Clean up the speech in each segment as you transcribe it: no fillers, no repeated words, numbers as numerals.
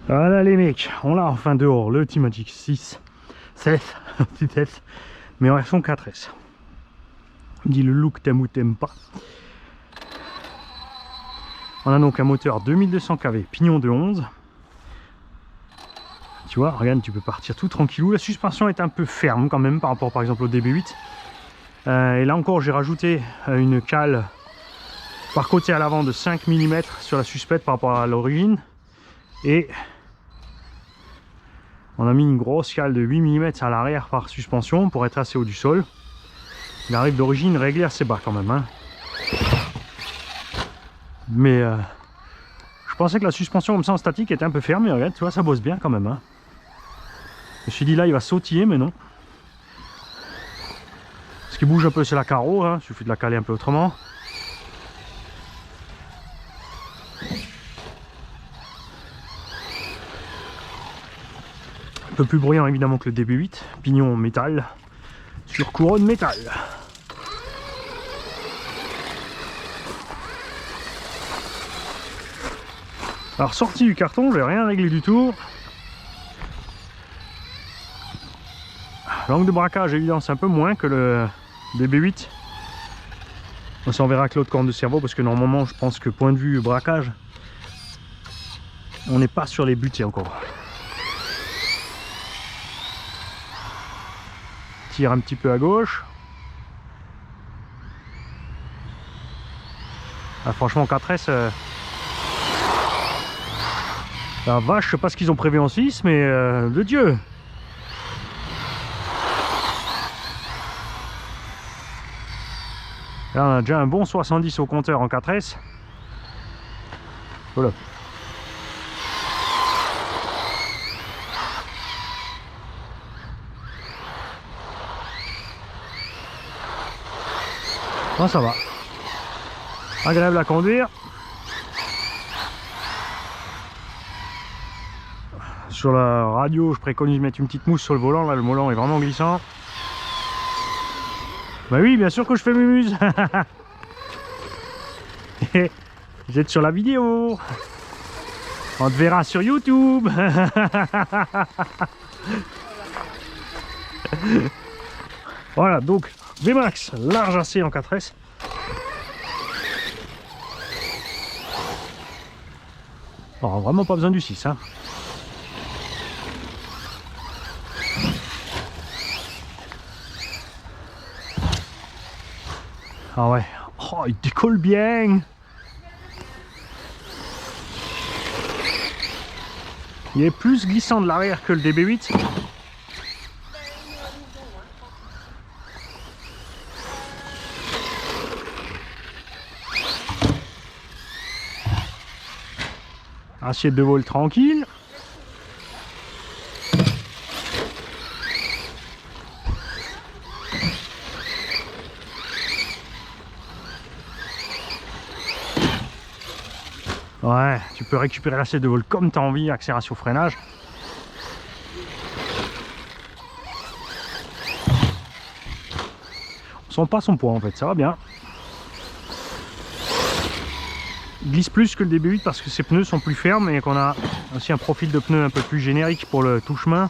Voilà les mecs, on l'a enfin dehors, le T-Magic 6, 16, 6S, mais en version 4S. On dit le look t'aimes ou t'aimes pas. On a donc un moteur 2200 kV, pignon de 11. Tu vois, regarde, tu peux partir tout tranquillou. La suspension est un peu ferme quand même par rapport par exemple au DB8. Et là encore, j'ai rajouté une cale par côté à l'avant de 5 mm sur la suspette par rapport à l'origine. Et on a mis une grosse cale de 8 mm à l'arrière par suspension pour être assez haut du sol. Il arrive d'origine réglé assez bas quand même. Hein. Mais je pensais que la suspension comme ça en statique était un peu ferme. Mais regarde, tu vois, ça bosse bien quand même. Hein. Je me suis dit là, il va sautiller, mais non. Ce qui bouge un peu, c'est la carreau. Hein. Il suffit de la caler un peu autrement. Un peu plus bruyant évidemment que le DB8. Pignon métal sur couronne métal. Alors sorti du carton, je n'ai rien réglé du tout. L'angle de braquage évidemment c'est un peu moins que le DB8. On s'en verra que l'autre corne de cerveau parce que normalement je pense que point de vue braquage, on n'est pas sur les butées encore. Tire un petit peu à gauche. Ah, franchement 4S, la vache, je sais pas ce qu'ils ont prévu en 6, mais de Dieu. Là on a déjà un bon 70 au compteur en 4S. Voilà. Bon, ça va. Agréable à conduire. Sur la radio, je préconise de mettre une petite mousse sur le volant. Là, le volant est vraiment glissant. Bah oui, bien sûr que je fais mumuse. Vous êtes sur la vidéo. On te verra sur YouTube. Voilà, donc VMAX, large AC en 4S. Alors, vraiment pas besoin du 6. Hein. Ah ouais, oh, il décolle bien. Il est plus glissant de l'arrière que le DB8. Assiette de vol tranquille. Ouais, tu peux récupérer l'assiette de vol comme tu as envie, accélération freinage. On sent pas son poids en fait, ça va bien. Il glisse plus que le DB8 parce que ses pneus sont plus fermes et qu'on a aussi un profil de pneus un peu plus générique pour le tout-chemin.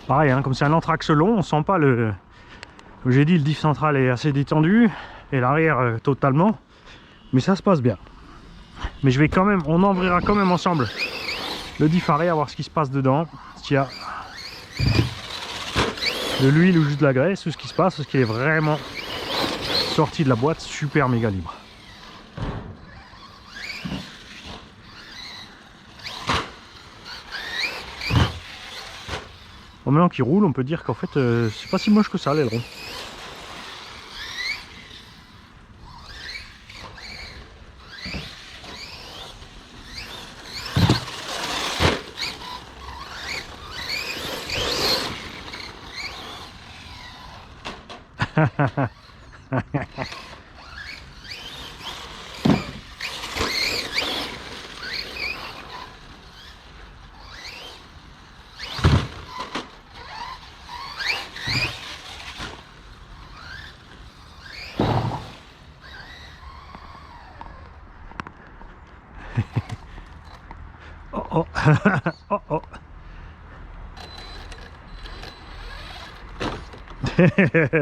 Pareil, hein, comme c'est un entraxe long, on sent pas le... Comme j'ai dit, le diff central est assez détendu et l'arrière totalement. Mais ça se passe bien. Mais je vais quand même, on ouvrira quand même ensemble le diff arrière, voir ce qui se passe dedans. S'il y a de l'huile ou juste de la graisse, ou ce qui se passe, parce qu'il est vraiment sorti de la boîte super méga libre. Bon, maintenant qu'il roule, on peut dire qu'en fait, c'est pas si moche que ça l'aileron. Oh oh.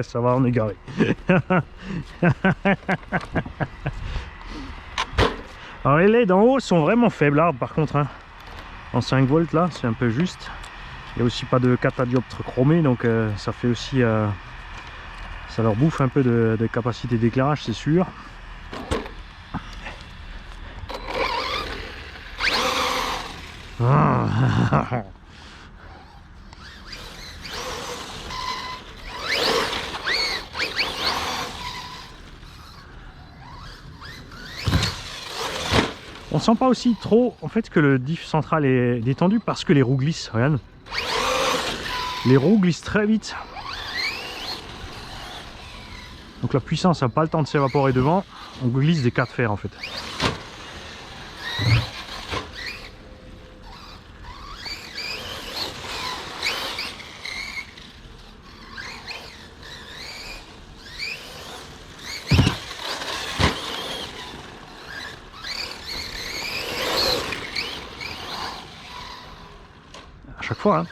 Ça va, on est garé. Alors les LED en haut sont vraiment faibles par contre, hein. En 5 volts là, c'est un peu juste. Il n'y a aussi pas de catadioptre chromé, donc ça fait aussi... ça leur bouffe un peu de capacité d'éclairage, c'est sûr. On sent pas aussi trop en fait que le diff central est détendu parce que les roues glissent, regarde. Les roues glissent très vite. Donc la puissance n'a pas le temps de s'évaporer devant. On glisse des 4 fers en fait. À chaque fois, hein.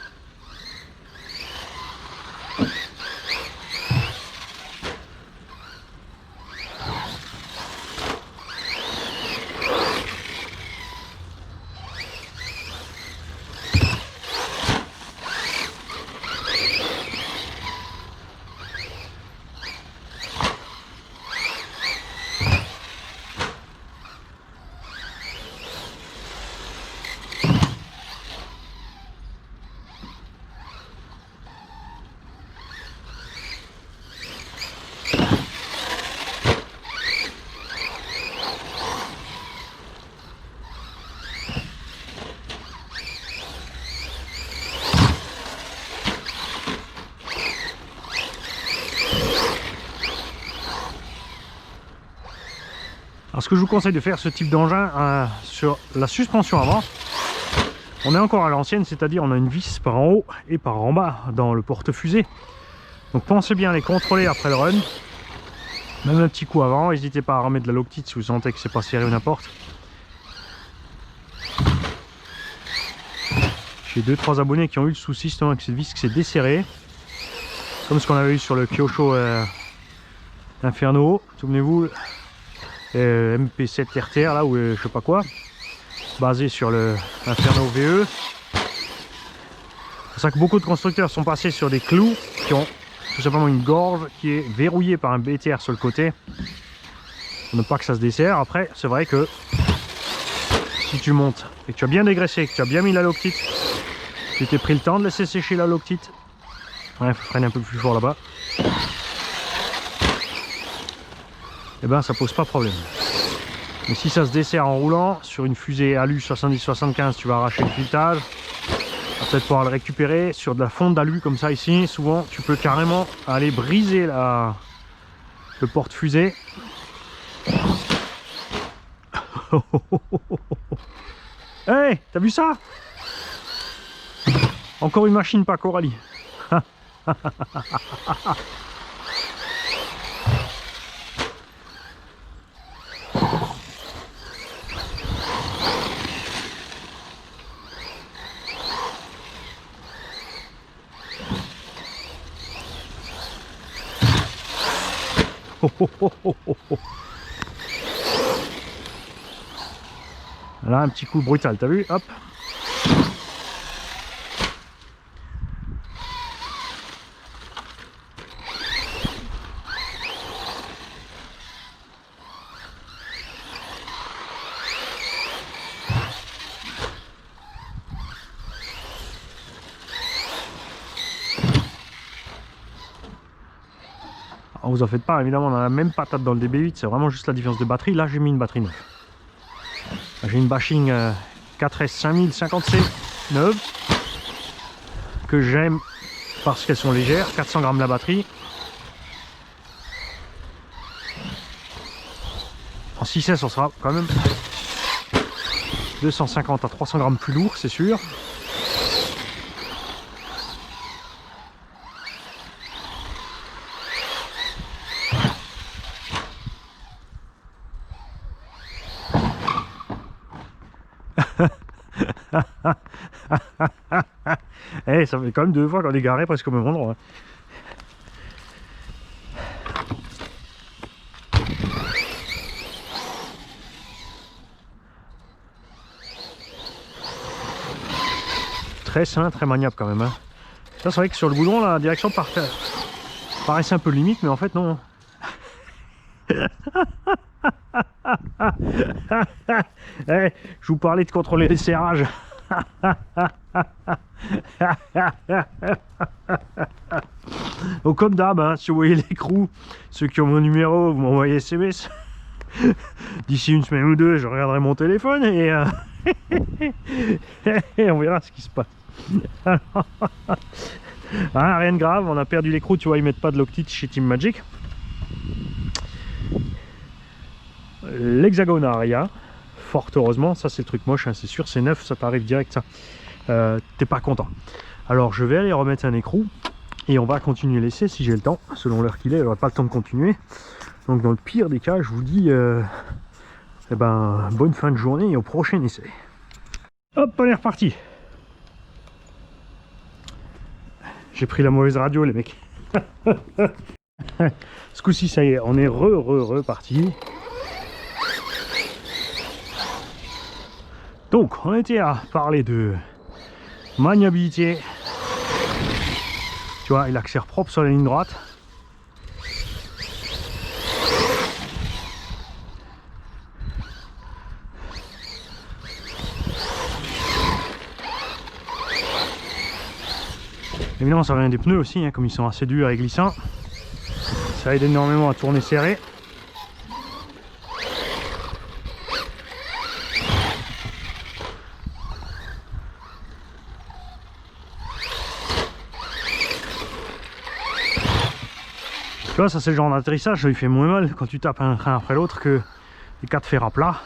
Alors ce que je vous conseille de faire ce type d'engin sur la suspension avant, on est encore à l'ancienne, c'est-à-dire on a une vis par en haut et par en bas dans le porte-fusée. Donc pensez bien à les contrôler après le run. Même un petit coup avant, n'hésitez pas à remettre de la loctite si vous sentez que c'est pas serré ou n'importe. J'ai 2-3 abonnés qui ont eu le souci justement avec cette vis qui s'est desserrée. Comme ce qu'on avait eu sur le Kyosho Inferno, souvenez-vous. MP7 RTR là ou je sais pas quoi, basé sur le Inferno VE. C'est pour ça que beaucoup de constructeurs sont passés sur des clous qui ont tout simplement une gorge qui est verrouillée par un BTR sur le côté pour ne pas que ça se desserre. Après c'est vrai que si tu montes et que tu as bien dégraissé, que tu as bien mis la loctite, tu t'es pris le temps de laisser sécher la loctite, ouais, faut freiner un peu plus fort là-bas, et ben ça pose pas problème. Mais si ça se dessert en roulant sur une fusée alu 70-75, tu vas arracher le filetage, tu vas peut-être pouvoir le récupérer sur de la fonte d'alu comme ça ici. Souvent tu peux carrément aller briser le porte-fusée. Hey, t'as vu ça? Encore une machine pas Coralie. Là un petit coup brutal, t'as vu? Hop. Vous en faites pas, évidemment on a la même patate dans le DB8, c'est vraiment juste la différence de batterie. Là j'ai mis une batterie neuve. J'ai une Bashing 4S 5000 50C neuve que j'aime parce qu'elles sont légères, 400 grammes la batterie. En 6S on sera quand même 250 à 300 grammes plus lourd, c'est sûr. Eh, ça fait quand même 2 fois qu'on est garé presque au même endroit. Très sain, très maniable quand même. Hein. Ça, c'est vrai que sur le boulon, la direction paraissait un peu limite, mais en fait, non. Eh, je vous parlais de contrôler les serrages. Oh, comme d'hab, hein, si vous voyez l'écrou, ceux qui ont mon numéro, vous m'envoyez SMS. D'ici une semaine ou deux, je regarderai mon téléphone et, et on verra ce qui se passe. Hein, rien de grave, on a perdu l'écrou, tu vois, ils mettent pas de Loctite chez Team Magic. L'hexagone arrière, fort heureusement, ça c'est le truc moche, hein, c'est sûr, c'est neuf, ça t'arrive direct ça. T'es pas content. Alors je vais aller remettre un écrou et on va continuer l'essai si j'ai le temps. Selon l'heure qu'il est, j'aurai pas le temps de continuer. Donc dans le pire des cas, je vous dis eh ben, bonne fin de journée et au prochain essai. Hop, on est reparti. J'ai pris la mauvaise radio les mecs. Ce coup-ci ça y est, on est reparti. Donc on était à parler de maniabilité. Tu vois, il accélère propre sur la ligne droite. Évidemment ça vient des pneus aussi, hein, comme ils sont assez durs et glissants. Ça aide énormément à tourner serré. Tu vois, ça c'est le genre d'atterrissage, il fait moins mal quand tu tapes un train après l'autre que les 4 fers à plat.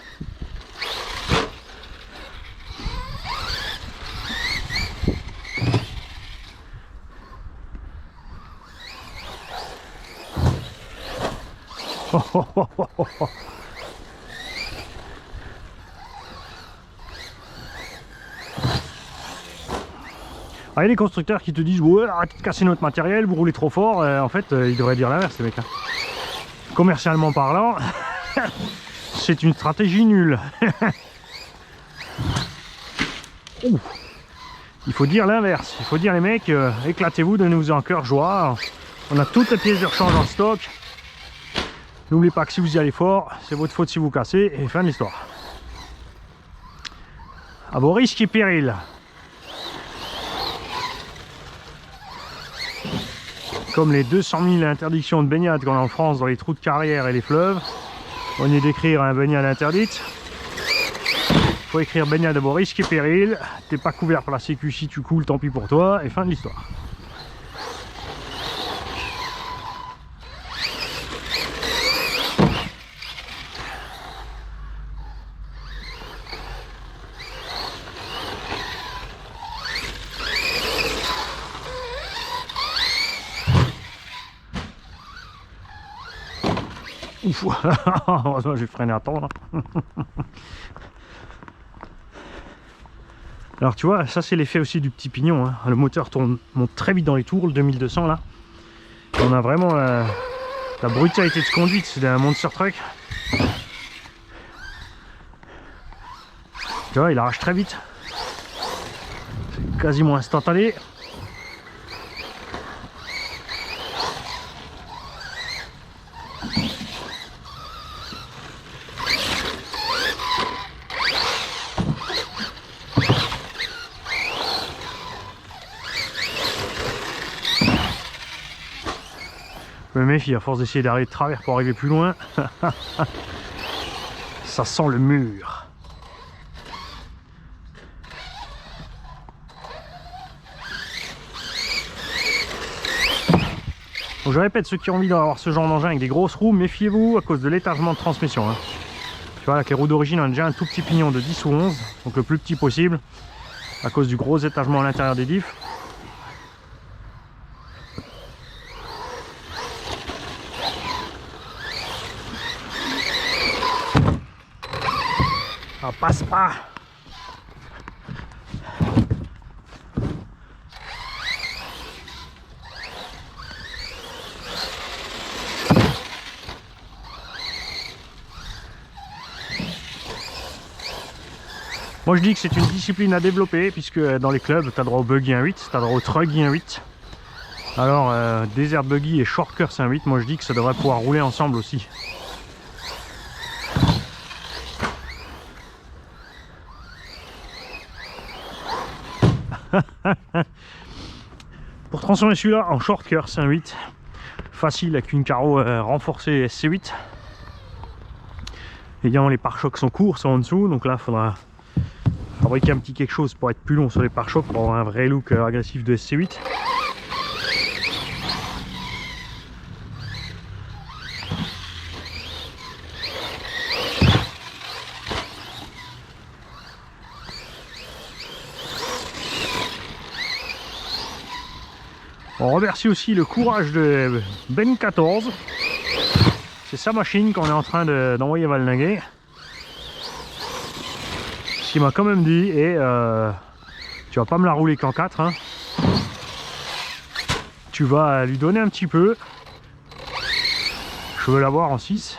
Ah, il y a des constructeurs qui te disent ouais, arrêtez de casser notre matériel, vous roulez trop fort. En fait, ils devraient dire l'inverse, les mecs. Hein. Commercialement parlant, c'est une stratégie nulle. Il faut dire l'inverse. Il faut dire les mecs, éclatez-vous, donnez-vous en cœur joie. On a toutes les pièces de rechange en stock. N'oubliez pas que si vous y allez fort, c'est votre faute si vous cassez, et fin de l'histoire. À vos risques et périls. Comme les 200 000 interdictions de baignade qu'on a en France dans les trous de carrière et les fleuves, au lieu d'écrire un baignade interdite, il faut écrire baignade à vos risques et périls. T'es pas couvert par la sécu si tu coules, tant pis pour toi, et fin de l'histoire. Ouf, heureusement j'ai freiné à temps là. Alors tu vois, ça c'est l'effet aussi du petit pignon. Hein. Le moteur monte très vite dans les tours, le 2200 là. Et on a vraiment la brutalité de conduite, c'est un monster truck. Tu vois, il arrache très vite. C'est quasiment instantané. Je me méfie à force d'essayer d'arriver de travers pour arriver plus loin. Ça sent le mur. Donc je répète, ceux qui ont envie d'avoir ce genre d'engin avec des grosses roues, méfiez-vous à cause de l'étagement de transmission. Hein. Tu vois, avec les roues d'origine, on a déjà un tout petit pignon de 10 ou 11, donc le plus petit possible, à cause du gros étagement à l'intérieur des diffs. Ça passe pas. Moi je dis que c'est une discipline à développer, puisque dans les clubs tu as droit au buggy 1.8, tu as droit au truggy 1.8. Alors desert buggy et short course 1.8, moi je dis que ça devrait pouvoir rouler ensemble aussi. Pour transformer celui-là en short course 1.8, facile avec une carreau renforcée SC8. Évidemment les pare-chocs sont courts, sont en dessous, donc là il faudra fabriquer un petit quelque chose pour être plus long sur les pare-chocs, pour avoir un vrai look agressif de SC8. On remercie aussi le courage de Ben 14. C'est sa machine qu'on est en train d'envoyer valnaguer. Ce qu'il m'a quand même dit, et tu vas pas me la rouler qu'en 4. Hein. Tu vas lui donner un petit peu. Je veux l'avoir en 6.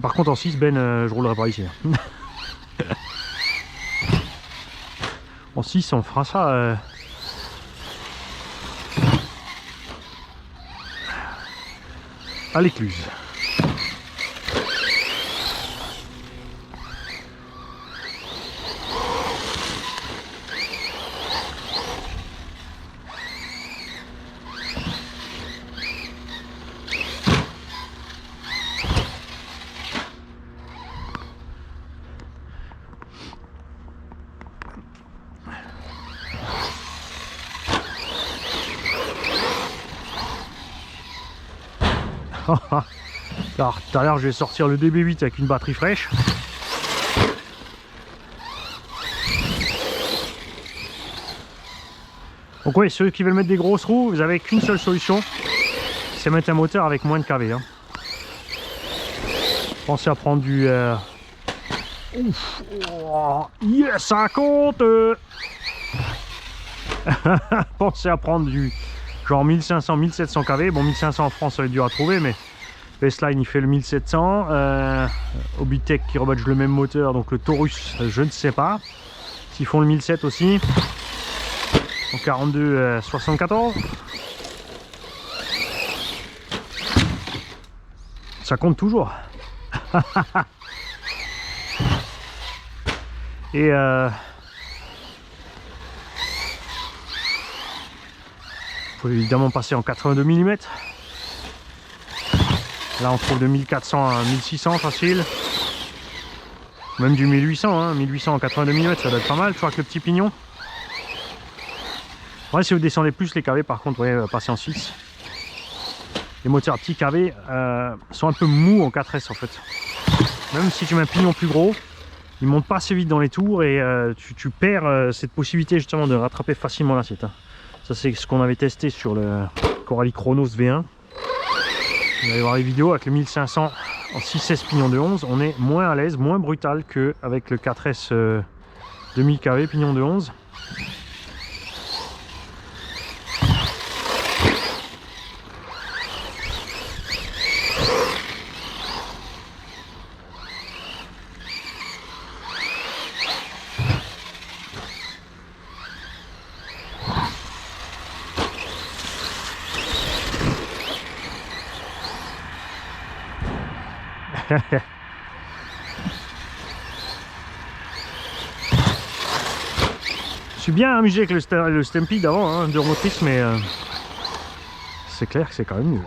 Par contre en 6, Ben, je roulerai pas ici. En 6, on fera ça à l'écluse. Alors tout à l'heure je vais sortir le DB8 avec une batterie fraîche. Donc oui, ceux qui veulent mettre des grosses roues, vous avez qu'une seule solution, c'est mettre un moteur avec moins de kV. Hein. Pensez à prendre du... Ouf, oh, yes, ça compte. Pensez à prendre du genre 1500-1700 kV. Bon, 1500 en France ça va être dur à trouver, mais Baseline il fait le 1700. Obitech qui rebadge le même moteur, donc le Taurus je ne sais pas s'ils font le 1700 aussi. En 42 74. Ça compte toujours. Et faut évidemment passer en 82 mm. Là on trouve de 1400 à 1600 facile. Même du 1800, hein. 1800 en 82 mm, ça doit être pas mal, tu vois, avec le petit pignon. Ouais, si vous descendez plus les kV, par contre, ouais, passez en 6. Les moteurs petits kV sont un peu mous en 4S en fait. Même si tu mets un pignon plus gros, ils montent pas assez vite dans les tours et tu perds cette possibilité justement de rattraper facilement l'assiette. Hein. Ça c'est ce qu'on avait testé sur le Coralie Chronos V1. Vous allez voir les vidéos avec le 1500 en 6S pignon de 11, on est moins à l'aise, moins brutal qu'avec le 4S 2000 kV pignon de 11. Je suis bien amusé avec le Stampede avant, hein, de motrice, mais c'est clair que c'est quand même nul.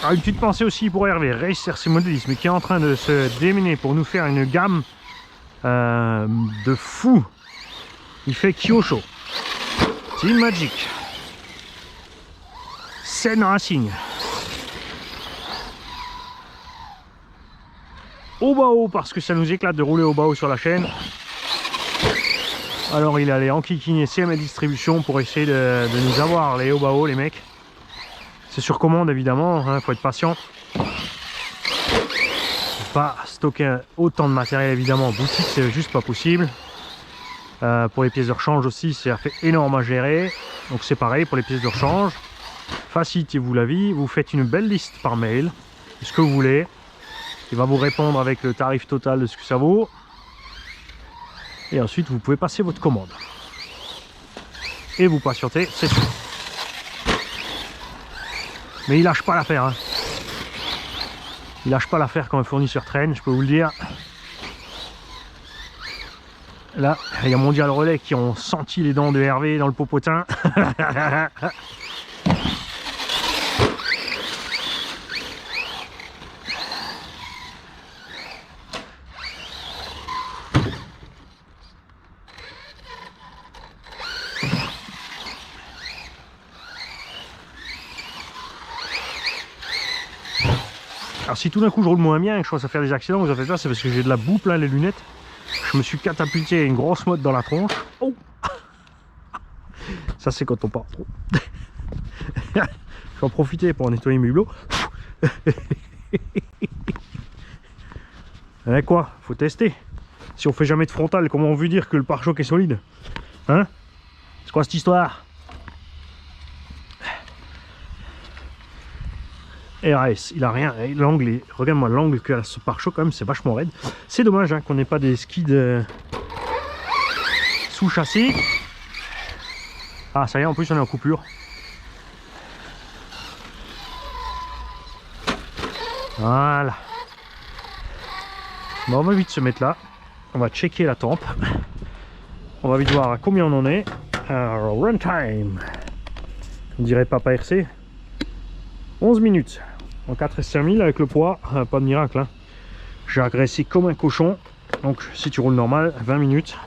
Alors, une petite pensée aussi pour Hervé, Race RC Modélisme, qui est en train de se démener pour nous faire une gamme de fou. Il fait Kyosho, Team Magic, Sen Racing, au bas-haut parce que ça nous éclate de rouler au bas-haut sur la chaîne. Alors il allait enquiquiner CMA Distribution pour essayer de nous avoir les hauts bas-haut, les mecs. C'est sur commande évidemment, hein, faut être patient. Pas stocker autant de matériel évidemment en boutique, c'est juste pas possible. Pour les pièces de rechange aussi, ça fait énorme à gérer. Donc c'est pareil pour les pièces de rechange. Facilitez-vous la vie, vous faites une belle liste par mail de ce que vous voulez. Il va vous répondre avec le tarif total de ce que ça vaut. Et ensuite vous pouvez passer votre commande. Et vous patientez, c'est sûr. Mais il lâche pas l'affaire. Hein. Il lâche pas l'affaire quand un fournisseur traîne, je peux vous le dire. Là, il y a Mondial Relais qui ont senti les dents de Hervé dans le popotin. Alors si tout d'un coup je roule moins bien et que je commence à faire des accidents, vous en faites pas, c'est parce que j'ai de la boue plein les lunettes. Je me suis catapulté une grosse motte dans la tronche. Oh, ça c'est quand on part trop. Je vais en profiter pour nettoyer mes hublots. Eh quoi, faut tester. Si on fait jamais de frontal, comment on veut dire que le pare-choc est solide? Hein? C'est quoi cette histoire? RAS, il a rien, l'angle, regarde-moi l'angle que ce pare-choc quand même, c'est vachement raide. C'est dommage hein, qu'on n'ait pas des skids sous châssis. Ah ça y est, en plus on est en coupure. Voilà. Bon, on va vite se mettre là, on va checker la tempe. On va vite voir à combien on en est. Alors, runtime, on dirait Papa RC, 11 minutes. En 4S5000 avec le poids, pas de miracle. Hein. J'ai agressé comme un cochon. Donc si tu roules normal, 20 minutes.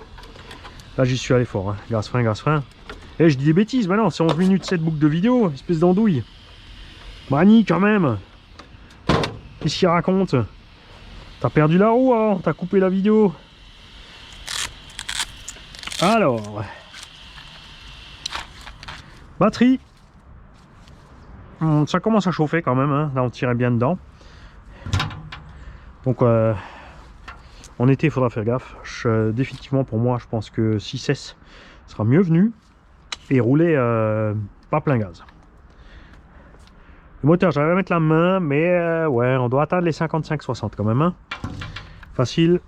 Là j'y suis allé fort. Hein. Gaz frein. Et je dis des bêtises, mais non, c'est 11 minutes cette boucle de vidéo, espèce d'andouille. Mani quand même. Qu'est-ce qu'il raconte? T'as perdu la roue, hein, t'as coupé la vidéo. Alors. Batterie. Ça commence à chauffer quand même, hein. Là on tirait bien dedans. Donc en été il faudra faire gaffe. Définitivement pour moi je pense que 6S sera mieux venu. Et rouler pas plein gaz. Le moteur j'arrive à mettre la main, mais ouais on doit atteindre les 55-60 quand même. Hein. Facile.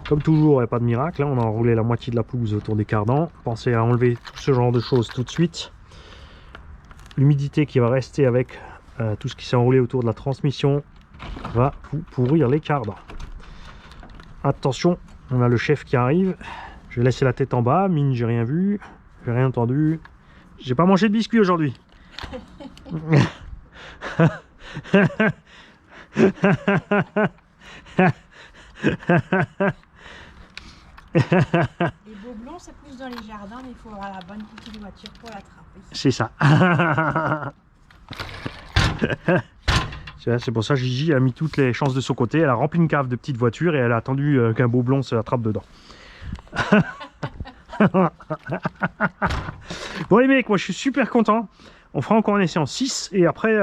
Comme toujours, il n'y a pas de miracle, hein. On a enroulé la moitié de la pelouse autour des cardans. Pensez à enlever tout ce genre de choses tout de suite. L'humidité qui va rester avec tout ce qui s'est enroulé autour de la transmission va vous pourrir les cardans. Attention, on a le chef qui arrive. Je vais laisser la tête en bas, mine j'ai rien vu, j'ai rien entendu. J'ai pas mangé de biscuits aujourd'hui. Les boblons ça pousse dans les jardins, mais il faut avoir la bonne petite voiture pour l'attraper. C'est ça. C'est pour ça que Gigi a mis toutes les chances de son côté. Elle a rempli une cave de petites voitures et elle a attendu qu'un boblon se attrape dedans. Bon les mecs, moi je suis super content. On fera encore un essai en 6 et après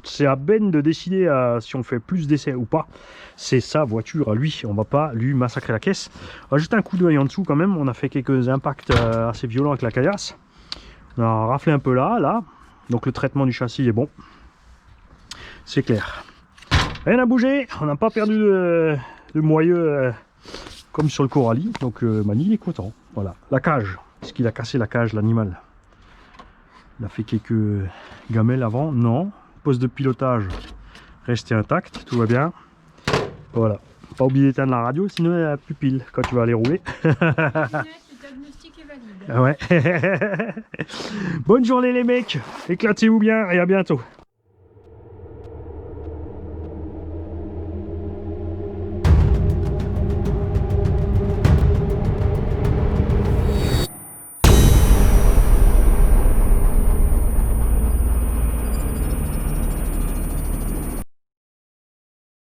c'est à Ben de décider si on fait plus d'essais ou pas. C'est sa voiture à lui, on va pas lui massacrer la caisse. On va jeter un coup d'œil en dessous quand même, on a fait quelques impacts assez violents avec la caillasse. On a raflé un peu là, donc le traitement du châssis est bon. C'est clair. Rien à bouger, on n'a pas perdu de moyeu comme sur le Coralie, donc Mani il est content. Voilà, la cage, est-ce qu'il a cassé la cage l'animal? Il a fait quelques gamelles avant, non. Poste de pilotage resté intact, tout va bien. Voilà, pas oublier d'éteindre la radio, sinon il y a la pupille quand tu vas aller rouler. Le diagnostic est valide. Ouais. Bonne journée les mecs, éclatez-vous bien et à bientôt.